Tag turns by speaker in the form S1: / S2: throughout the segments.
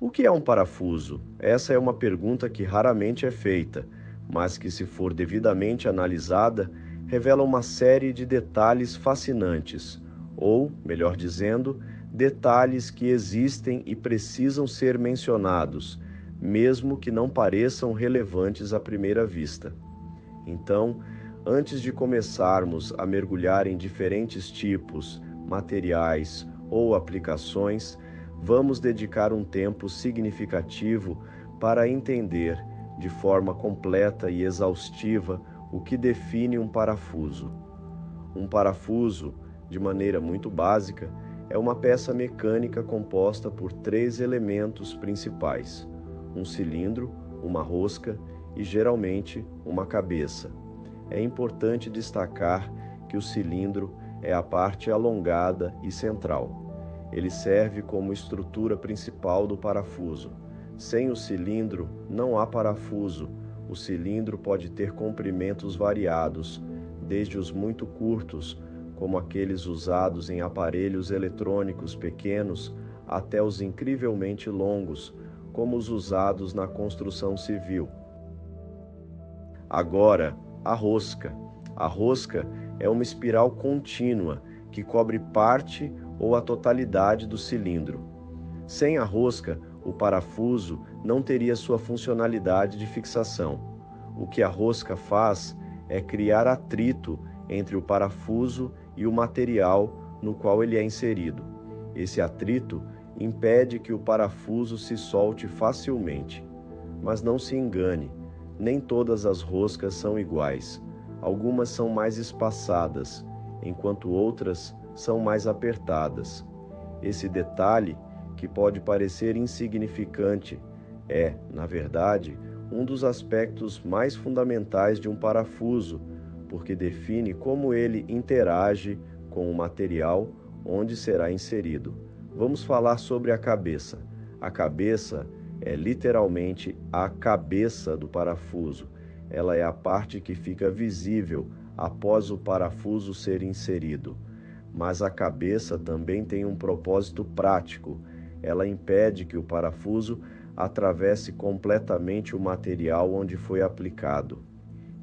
S1: O que é um parafuso? Essa é uma pergunta que raramente é feita, mas que, se for devidamente analisada, revela uma série de detalhes fascinantes, ou, melhor dizendo, detalhes que existem e precisam ser mencionados, mesmo que não pareçam relevantes à primeira vista. Então, antes de começarmos a mergulhar em diferentes tipos, materiais ou aplicações, vamos dedicar um tempo significativo para entender, de forma completa e exaustiva, o que define um parafuso. Um parafuso, de maneira muito básica, é uma peça mecânica composta por três elementos principais: um cilindro, uma rosca e, geralmente, uma cabeça. É importante destacar que o cilindro é a parte alongada e central. Ele serve como estrutura principal do parafuso. Sem o cilindro, não há parafuso. O cilindro pode ter comprimentos variados, desde os muito curtos, como aqueles usados em aparelhos eletrônicos pequenos, até os incrivelmente longos, como os usados na construção civil. Agora, a rosca. A rosca é uma espiral contínua que cobre parte ou a totalidade do cilindro. Sem a rosca, o parafuso não teria sua funcionalidade de fixação. O que a rosca faz é criar atrito entre o parafuso e o material no qual ele é inserido. Esse atrito impede que o parafuso se solte facilmente. Mas não se engane, nem todas as roscas são iguais. Algumas são mais espaçadas, enquanto outras são mais apertadas. Esse detalhe, que pode parecer insignificante, é, na verdade, um dos aspectos mais fundamentais de um parafuso, porque define como ele interage com o material onde será inserido. Vamos falar sobre a cabeça. A cabeça é literalmente a cabeça do parafuso. Ela é a parte que fica visível após o parafuso ser inserido. Mas a cabeça também tem um propósito prático. Ela impede que o parafuso atravesse completamente o material onde foi aplicado.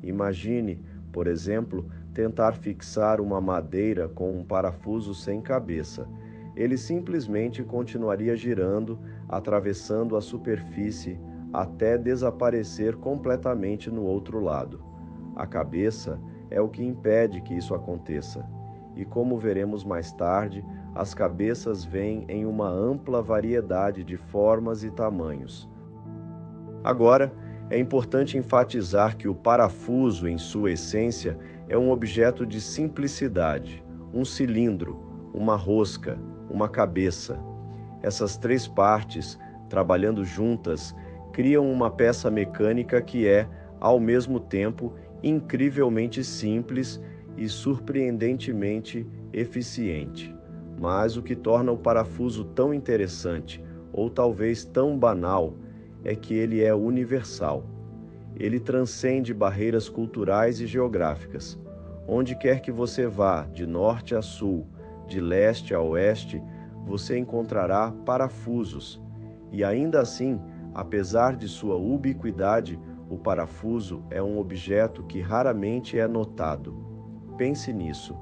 S1: Imagine, por exemplo, tentar fixar uma madeira com um parafuso sem cabeça. Ele simplesmente continuaria girando, atravessando a superfície até desaparecer completamente no outro lado. A cabeça é o que impede que isso aconteça. E como veremos mais tarde, as cabeças vêm em uma ampla variedade de formas e tamanhos. Agora, é importante enfatizar que o parafuso, em sua essência, é um objeto de simplicidade, um cilindro, uma rosca, uma cabeça. Essas três partes, trabalhando juntas, criam uma peça mecânica que é, ao mesmo tempo, incrivelmente simples e surpreendentemente eficiente. Mas o que torna o parafuso tão interessante, ou talvez tão banal, é que ele é universal. Ele transcende barreiras culturais e geográficas. Onde quer que você vá, de norte a sul, de leste a oeste, você encontrará parafusos. E ainda assim, apesar de sua ubiquidade, o parafuso é um objeto que raramente é notado. Pense nisso.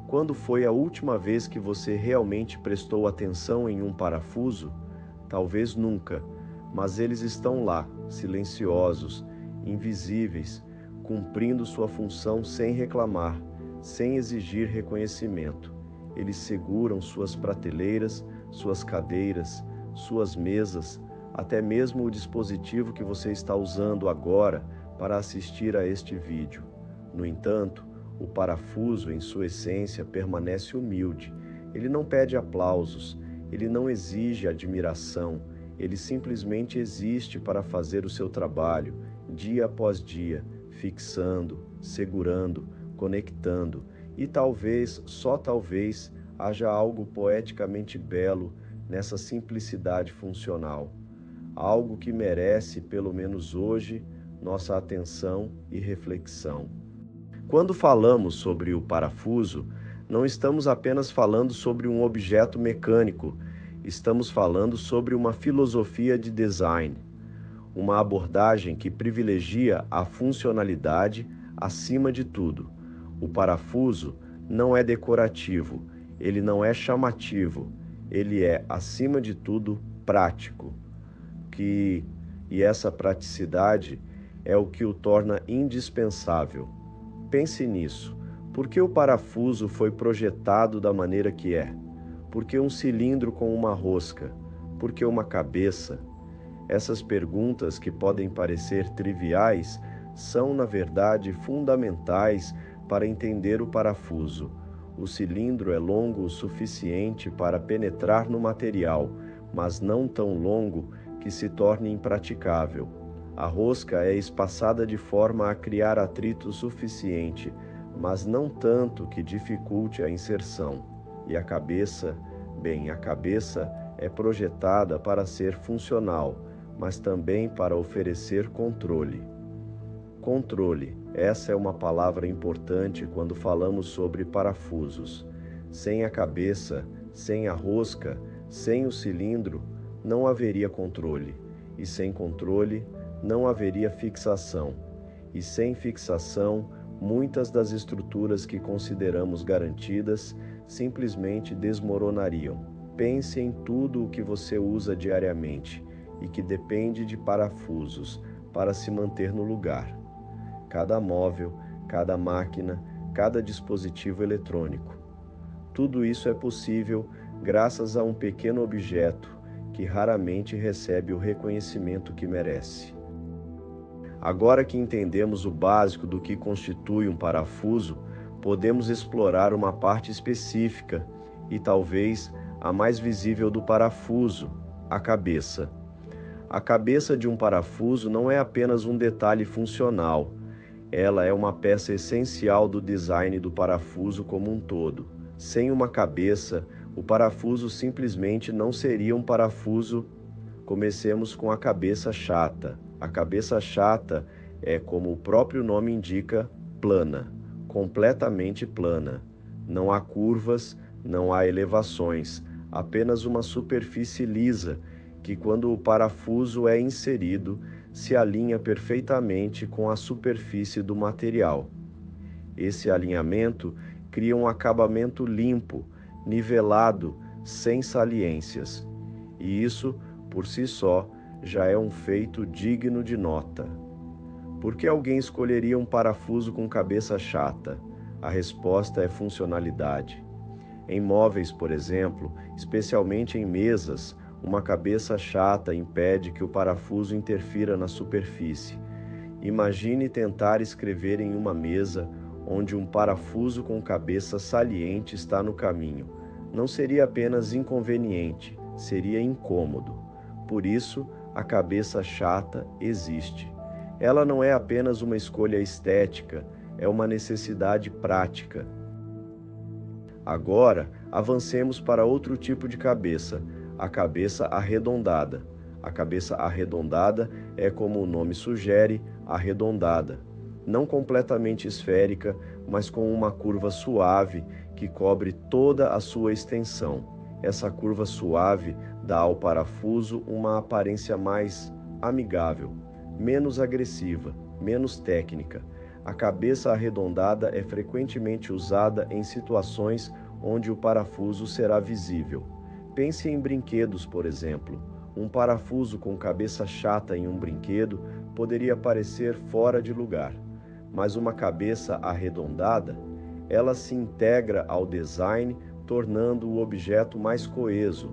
S1: Quando foi a última vez que você realmente prestou atenção em um parafuso? Talvez nunca, mas eles estão lá, silenciosos, invisíveis, cumprindo sua função sem reclamar, sem exigir reconhecimento. Eles seguram suas prateleiras, suas cadeiras, suas mesas, até mesmo o dispositivo que você está usando agora para assistir a este vídeo. No entanto, o parafuso, em sua essência, permanece humilde. Ele não pede aplausos, ele não exige admiração, ele simplesmente existe para fazer o seu trabalho, dia após dia, fixando, segurando, conectando, e talvez, só talvez, haja algo poeticamente belo nessa simplicidade funcional. Algo que merece, pelo menos hoje, nossa atenção e reflexão. Quando falamos sobre o parafuso, não estamos apenas falando sobre um objeto mecânico, estamos falando sobre uma filosofia de design, uma abordagem que privilegia a funcionalidade acima de tudo. O parafuso não é decorativo, ele não é chamativo, ele é, acima de tudo, prático. E essa praticidade é o que o torna indispensável. Pense nisso. Por que o parafuso foi projetado da maneira que é? Por que um cilindro com uma rosca? Por que uma cabeça? Essas perguntas, que podem parecer triviais, são, na verdade, fundamentais para entender o parafuso. O cilindro é longo o suficiente para penetrar no material, mas não tão longo que se torne impraticável. A rosca é espaçada de forma a criar atrito suficiente, mas não tanto que dificulte a inserção. E a cabeça é projetada para ser funcional, mas também para oferecer controle. Controle, essa é uma palavra importante quando falamos sobre parafusos. Sem a cabeça, sem a rosca, sem o cilindro, não haveria controle. E sem controle, não haveria fixação. E sem fixação, muitas das estruturas que consideramos garantidas simplesmente desmoronariam. Pense em tudo o que você usa diariamente e que depende de parafusos para se manter no lugar. Cada móvel, cada máquina, cada dispositivo eletrônico. Tudo isso é possível graças a um pequeno objeto que raramente recebe o reconhecimento que merece. Agora que entendemos o básico do que constitui um parafuso, podemos explorar uma parte específica e talvez a mais visível do parafuso, a cabeça. A cabeça de um parafuso não é apenas um detalhe funcional, ela é uma peça essencial do design do parafuso como um todo. Sem uma cabeça, o parafuso simplesmente não seria um parafuso. Comecemos com a cabeça chata. A cabeça chata é, como o próprio nome indica, plana, completamente plana. Não há curvas, não há elevações, apenas uma superfície lisa que, quando o parafuso é inserido, se alinha perfeitamente com a superfície do material. Esse alinhamento cria um acabamento limpo, nivelado, sem saliências. E isso, por si só, já é um feito digno de nota. Por que alguém escolheria um parafuso com cabeça chata? A resposta é funcionalidade. Em móveis, por exemplo, especialmente em mesas, uma cabeça chata impede que o parafuso interfira na superfície. Imagine tentar escrever em uma mesa onde um parafuso com cabeça saliente está no caminho. Não seria apenas inconveniente, seria incômodo. Por isso, a cabeça chata existe. Ela não é apenas uma escolha estética, é uma necessidade prática. Agora, avancemos para outro tipo de cabeça, a cabeça arredondada. A cabeça arredondada é, como o nome sugere, arredondada. Não completamente esférica, mas com uma curva suave que cobre toda a sua extensão. Essa curva suave dá ao parafuso uma aparência mais amigável, menos agressiva, menos técnica. A cabeça arredondada é frequentemente usada em situações onde o parafuso será visível. Pense em brinquedos, por exemplo. Um parafuso com cabeça chata em um brinquedo poderia parecer fora de lugar, mas uma cabeça arredondada, ela se integra ao design, tornando o objeto mais coeso.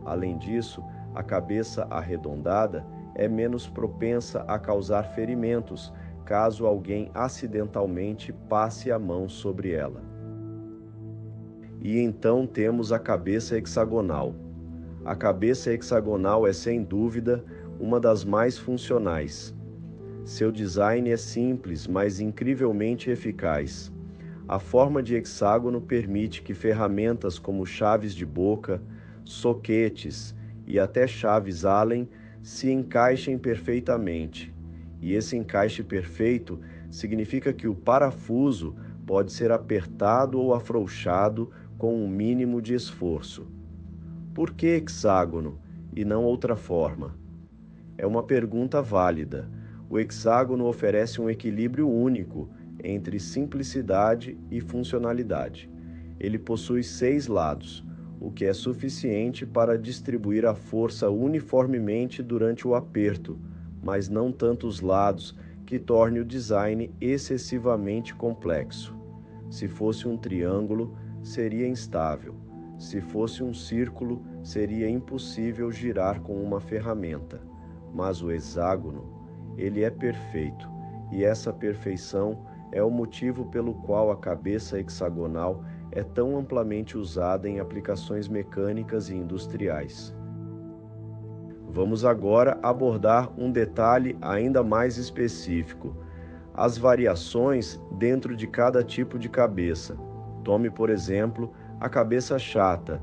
S1: Além disso, a cabeça arredondada é menos propensa a causar ferimentos, caso alguém acidentalmente passe a mão sobre ela. E então temos a cabeça hexagonal. A cabeça hexagonal é, sem dúvida, uma das mais funcionais. Seu design é simples, mas incrivelmente eficaz. A forma de hexágono permite que ferramentas como chaves de boca, soquetes e até chaves Allen se encaixem perfeitamente. E esse encaixe perfeito significa que o parafuso pode ser apertado ou afrouxado com um mínimo de esforço. Por que hexágono e não outra forma? É uma pergunta válida. O hexágono oferece um equilíbrio único entre simplicidade e funcionalidade. Ele possui 6 lados, o que é suficiente para distribuir a força uniformemente durante o aperto, mas não tantos lados que torne o design excessivamente complexo. Se fosse um triângulo, seria instável. Se fosse um círculo, seria impossível girar com uma ferramenta. Mas o hexágono, ele é perfeito, e essa perfeição é o motivo pelo qual a cabeça hexagonal é tão amplamente usada em aplicações mecânicas e industriais. Vamos agora abordar um detalhe ainda mais específico: as variações dentro de cada tipo de cabeça. Tome, por exemplo, a cabeça chata.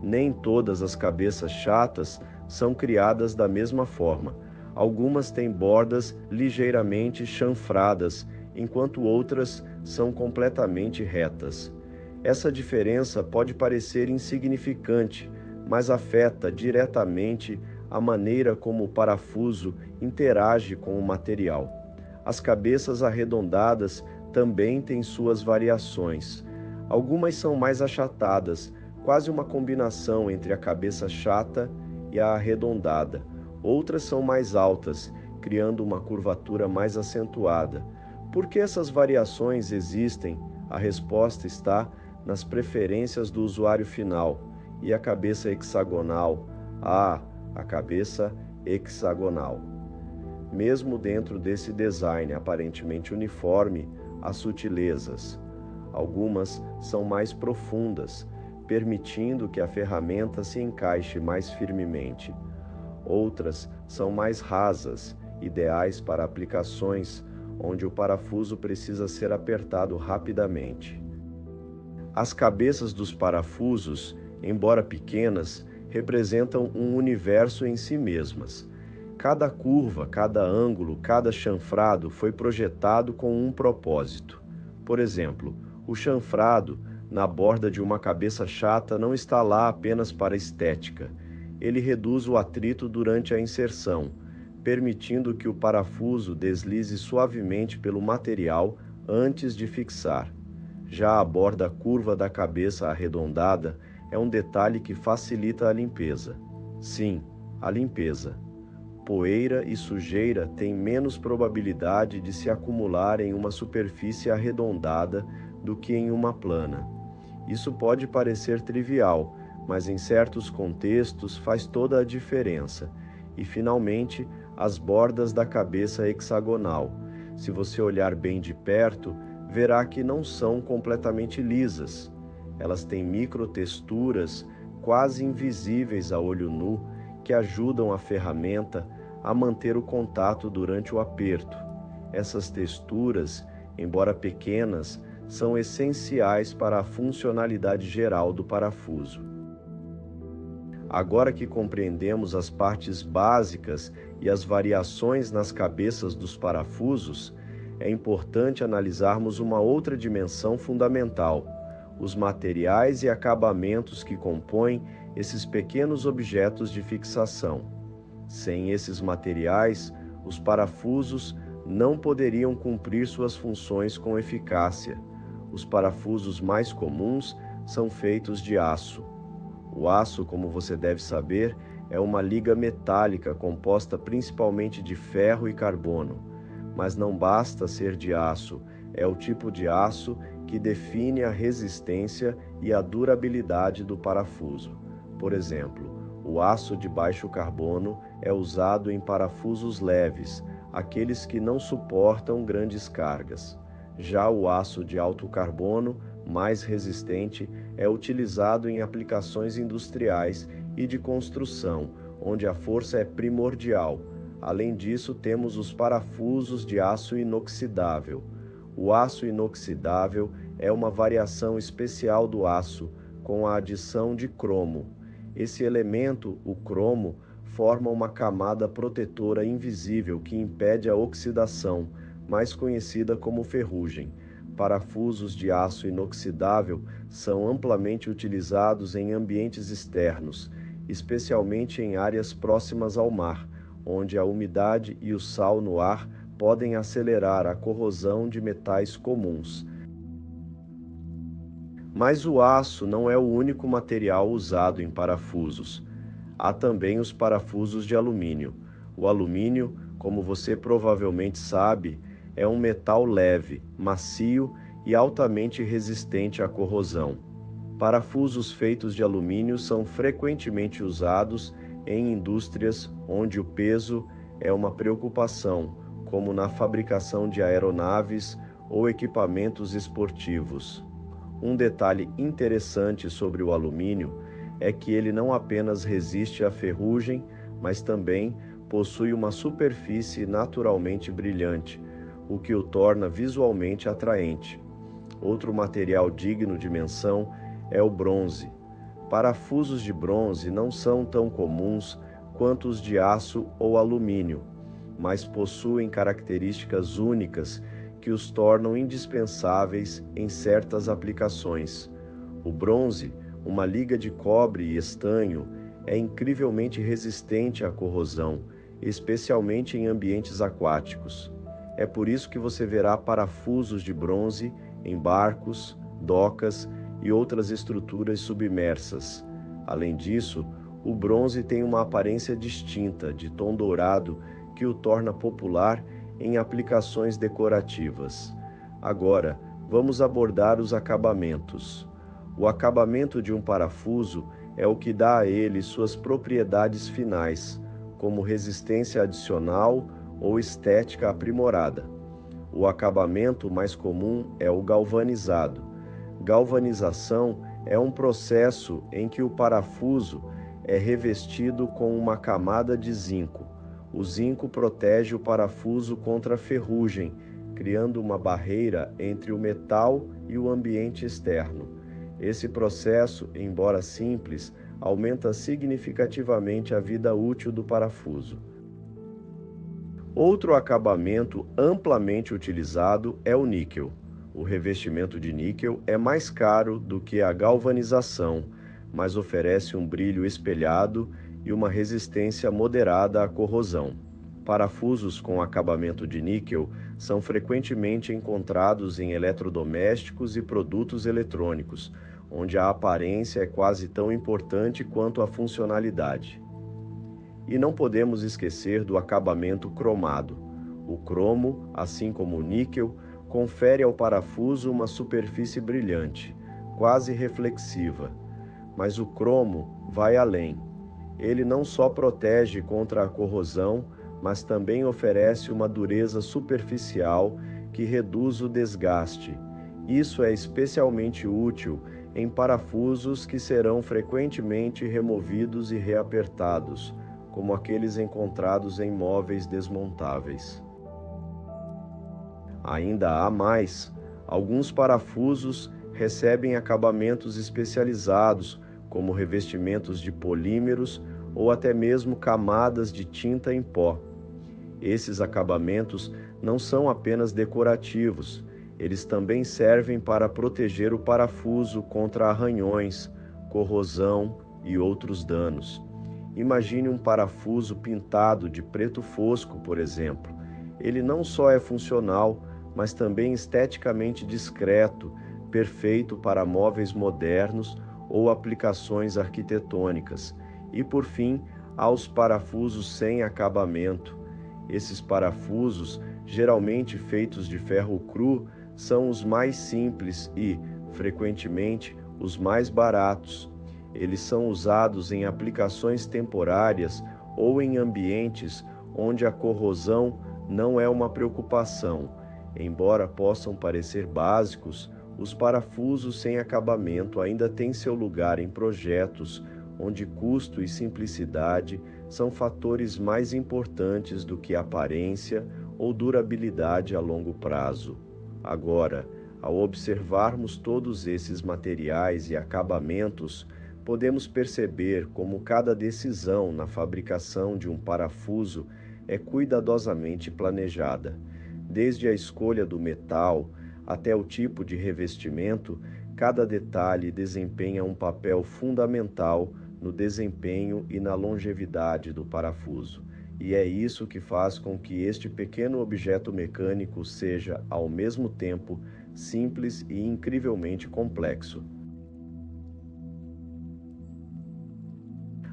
S1: Nem todas as cabeças chatas são criadas da mesma forma. Algumas têm bordas ligeiramente chanfradas, enquanto outras são completamente retas. Essa diferença pode parecer insignificante, mas afeta diretamente a maneira como o parafuso interage com o material. As cabeças arredondadas também têm suas variações. Algumas são mais achatadas, quase uma combinação entre a cabeça chata e a arredondada. Outras são mais altas, criando uma curvatura mais acentuada. Por que essas variações existem? A resposta está nas preferências do usuário final. E a cabeça hexagonal? A cabeça hexagonal. Mesmo dentro desse design aparentemente uniforme, há sutilezas. Algumas são mais profundas, permitindo que a ferramenta se encaixe mais firmemente. Outras são mais rasas, ideais para aplicações onde o parafuso precisa ser apertado rapidamente. As cabeças dos parafusos, embora pequenas, representam um universo em si mesmas. Cada curva, cada ângulo, cada chanfrado foi projetado com um propósito. Por exemplo, o chanfrado na borda de uma cabeça chata não está lá apenas para estética. Ele reduz o atrito durante a inserção, permitindo que o parafuso deslize suavemente pelo material antes de fixar. Já a borda curva da cabeça arredondada é um detalhe que facilita a limpeza. Sim, a limpeza. Poeira e sujeira têm menos probabilidade de se acumular em uma superfície arredondada do que em uma plana. Isso pode parecer trivial, mas em certos contextos faz toda a diferença. E, finalmente, as bordas da cabeça hexagonal. Se você olhar bem de perto, verá que não são completamente lisas. Elas têm microtexturas quase invisíveis a olho nu que ajudam a ferramenta a manter o contato durante o aperto. Essas texturas, embora pequenas, são essenciais para a funcionalidade geral do parafuso. Agora que compreendemos as partes básicas e as variações nas cabeças dos parafusos, é importante analisarmos uma outra dimensão fundamental: os materiais e acabamentos que compõem esses pequenos objetos de fixação. Sem esses materiais, os parafusos não poderiam cumprir suas funções com eficácia. Os parafusos mais comuns são feitos de aço. O aço, como você deve saber, é uma liga metálica composta principalmente de ferro e carbono. Mas não basta ser de aço, é o tipo de aço que define a resistência e a durabilidade do parafuso. Por exemplo, o aço de baixo carbono é usado em parafusos leves, aqueles que não suportam grandes cargas. Já o aço de alto carbono, mais resistente, é utilizado em aplicações industriais e de construção, onde a força é primordial. Além disso, temos os parafusos de aço inoxidável. O aço inoxidável é uma variação especial do aço, com a adição de cromo. Esse elemento, o cromo, forma uma camada protetora invisível que impede a oxidação, mais conhecida como ferrugem. Parafusos de aço inoxidável são amplamente utilizados em ambientes externos, especialmente em áreas próximas ao mar, onde a umidade e o sal no ar podem acelerar a corrosão de metais comuns. Mas o aço não é o único material usado em parafusos. Há também os parafusos de alumínio. O alumínio, como você provavelmente sabe, é um metal leve, macio e altamente resistente à corrosão. Parafusos feitos de alumínio são frequentemente usados em indústrias onde o peso é uma preocupação, como na fabricação de aeronaves ou equipamentos esportivos. Um detalhe interessante sobre o alumínio é que ele não apenas resiste à ferrugem, mas também possui uma superfície naturalmente brilhante, o que o torna visualmente atraente. Outro material digno de menção é o bronze. Parafusos de bronze não são tão comuns quanto os de aço ou alumínio, mas possuem características únicas que os tornam indispensáveis em certas aplicações. O bronze, uma liga de cobre e estanho, é incrivelmente resistente à corrosão, especialmente em ambientes aquáticos. É por isso que você verá parafusos de bronze em barcos, docas e outras estruturas submersas. Além disso, o bronze tem uma aparência distinta, de tom dourado, que o torna popular em aplicações decorativas. Agora, vamos abordar os acabamentos. O acabamento de um parafuso é o que dá a ele suas propriedades finais, como resistência adicional ou estética aprimorada. O acabamento mais comum é o galvanizado. Galvanização é um processo em que o parafuso é revestido com uma camada de zinco. O zinco protege o parafuso contra a ferrugem, criando uma barreira entre o metal e o ambiente externo. Esse processo, embora simples, aumenta significativamente a vida útil do parafuso. Outro acabamento amplamente utilizado é o níquel. O revestimento de níquel é mais caro do que a galvanização, mas oferece um brilho espelhado e uma resistência moderada à corrosão. Parafusos com acabamento de níquel são frequentemente encontrados em eletrodomésticos e produtos eletrônicos, onde a aparência é quase tão importante quanto a funcionalidade. E não podemos esquecer do acabamento cromado. O cromo, assim como o níquel, confere ao parafuso uma superfície brilhante, quase reflexiva. Mas o cromo vai além. Ele não só protege contra a corrosão, mas também oferece uma dureza superficial que reduz o desgaste. Isso é especialmente útil em parafusos que serão frequentemente removidos e reapertados, como aqueles encontrados em móveis desmontáveis. Ainda há mais. Alguns parafusos recebem acabamentos especializados, como revestimentos de polímeros ou até mesmo camadas de tinta em pó. Esses acabamentos não são apenas decorativos, eles também servem para proteger o parafuso contra arranhões, corrosão e outros danos. Imagine um parafuso pintado de preto fosco, por exemplo. Ele não só é funcional, mas também esteticamente discreto, perfeito para móveis modernos ou aplicações arquitetônicas. E, por fim, há os parafusos sem acabamento. Esses parafusos, geralmente feitos de ferro cru, são os mais simples e, frequentemente, os mais baratos. Eles são usados em aplicações temporárias ou em ambientes onde a corrosão não é uma preocupação. Embora possam parecer básicos, os parafusos sem acabamento ainda têm seu lugar em projetos onde custo e simplicidade são fatores mais importantes do que aparência ou durabilidade a longo prazo. Agora, ao observarmos todos esses materiais e acabamentos, podemos perceber como cada decisão na fabricação de um parafuso é cuidadosamente planejada. Desde a escolha do metal até o tipo de revestimento, cada detalhe desempenha um papel fundamental no desempenho e na longevidade do parafuso. E é isso que faz com que este pequeno objeto mecânico seja, ao mesmo tempo, simples e incrivelmente complexo.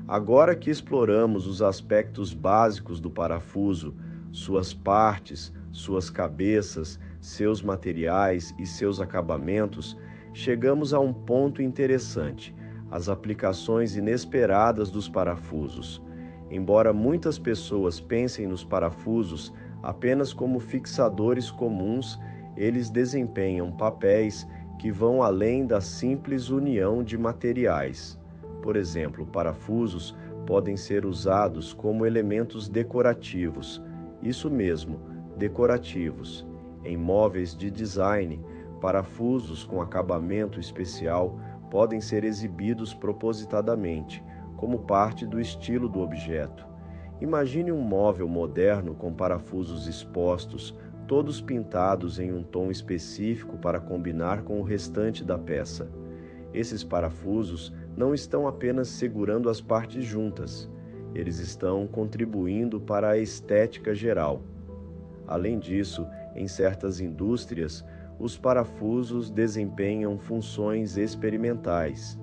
S1: Agora que exploramos os aspectos básicos do parafuso, suas partes, suas cabeças, seus materiais e seus acabamentos, chegamos a um ponto interessante: as aplicações inesperadas dos parafusos. Embora muitas pessoas pensem nos parafusos apenas como fixadores comuns, eles desempenham papéis que vão além da simples união de materiais. Por exemplo, parafusos podem ser usados como elementos decorativos. Isso mesmo, decorativos. Em móveis de design, parafusos com acabamento especial podem ser exibidos propositadamente, como parte do estilo do objeto. Imagine um móvel moderno com parafusos expostos, todos pintados em um tom específico para combinar com o restante da peça. Esses parafusos não estão apenas segurando as partes juntas, eles estão contribuindo para a estética geral. Além disso, em certas indústrias, os parafusos desempenham funções experimentais.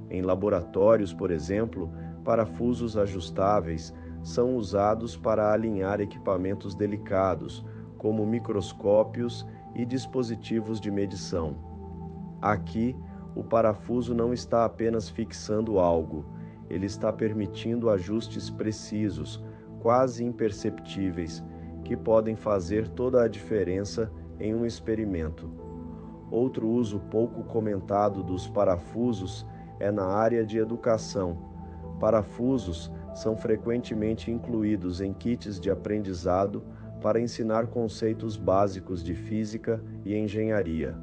S1: Em laboratórios, por exemplo, parafusos ajustáveis são usados para alinhar equipamentos delicados, como microscópios e dispositivos de medição. Aqui, o parafuso não está apenas fixando algo, ele está permitindo ajustes precisos, quase imperceptíveis, que podem fazer toda a diferença em um experimento. Outro uso pouco comentado dos parafusos é na área de educação. Parafusos são frequentemente incluídos em kits de aprendizado para ensinar conceitos básicos de física e engenharia.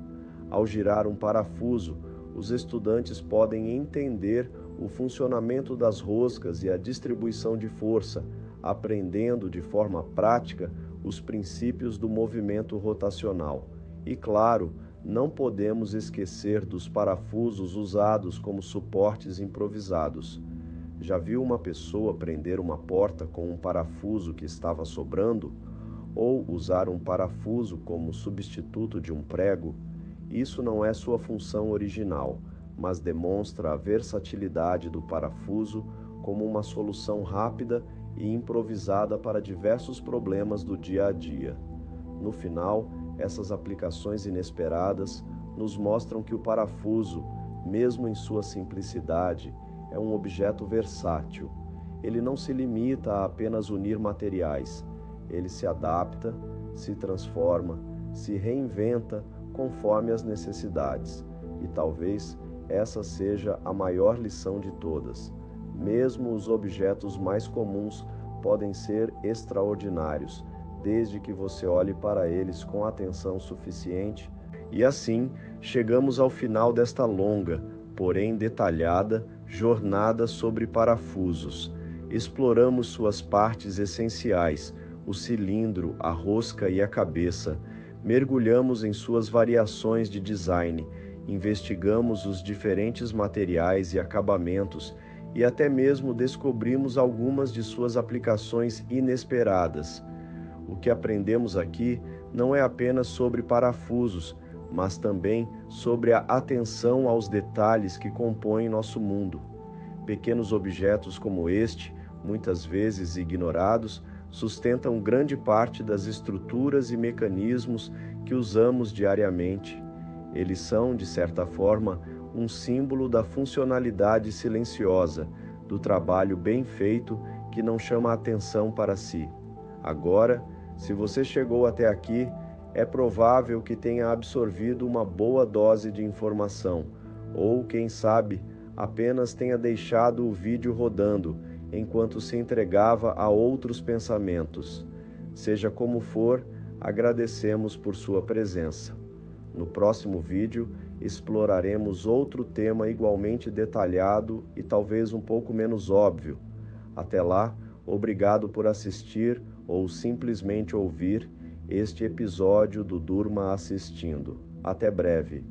S1: Ao girar um parafuso, os estudantes podem entender o funcionamento das roscas e a distribuição de força, aprendendo de forma prática os princípios do movimento rotacional. E claro, não podemos esquecer dos parafusos usados como suportes improvisados. Já viu uma pessoa prender uma porta com um parafuso que estava sobrando? Ou usar um parafuso como substituto de um prego? Isso não é sua função original, mas demonstra a versatilidade do parafuso como uma solução rápida e improvisada para diversos problemas do dia a dia. No final, essas aplicações inesperadas nos mostram que o parafuso, mesmo em sua simplicidade, é um objeto versátil. Ele não se limita a apenas unir materiais. Ele se adapta, se transforma, se reinventa conforme as necessidades. E talvez essa seja a maior lição de todas. Mesmo os objetos mais comuns podem ser extraordinários, desde que você olhe para eles com atenção suficiente. E assim, chegamos ao final desta longa, porém detalhada, jornada sobre parafusos. Exploramos suas partes essenciais, o cilindro, a rosca e a cabeça. Mergulhamos em suas variações de design, investigamos os diferentes materiais e acabamentos e até mesmo descobrimos algumas de suas aplicações inesperadas. O que aprendemos aqui não é apenas sobre parafusos, mas também sobre a atenção aos detalhes que compõem nosso mundo. Pequenos objetos como este, muitas vezes ignorados, sustentam grande parte das estruturas e mecanismos que usamos diariamente. Eles são, de certa forma, um símbolo da funcionalidade silenciosa, do trabalho bem feito que não chama a atenção para si. Agora, se você chegou até aqui, é provável que tenha absorvido uma boa dose de informação, ou, quem sabe, apenas tenha deixado o vídeo rodando enquanto se entregava a outros pensamentos. Seja como for, agradecemos por sua presença. No próximo vídeo, exploraremos outro tema igualmente detalhado e talvez um pouco menos óbvio. Até lá, obrigado por assistir ou simplesmente ouvir este episódio do Durma Assistindo. Até breve.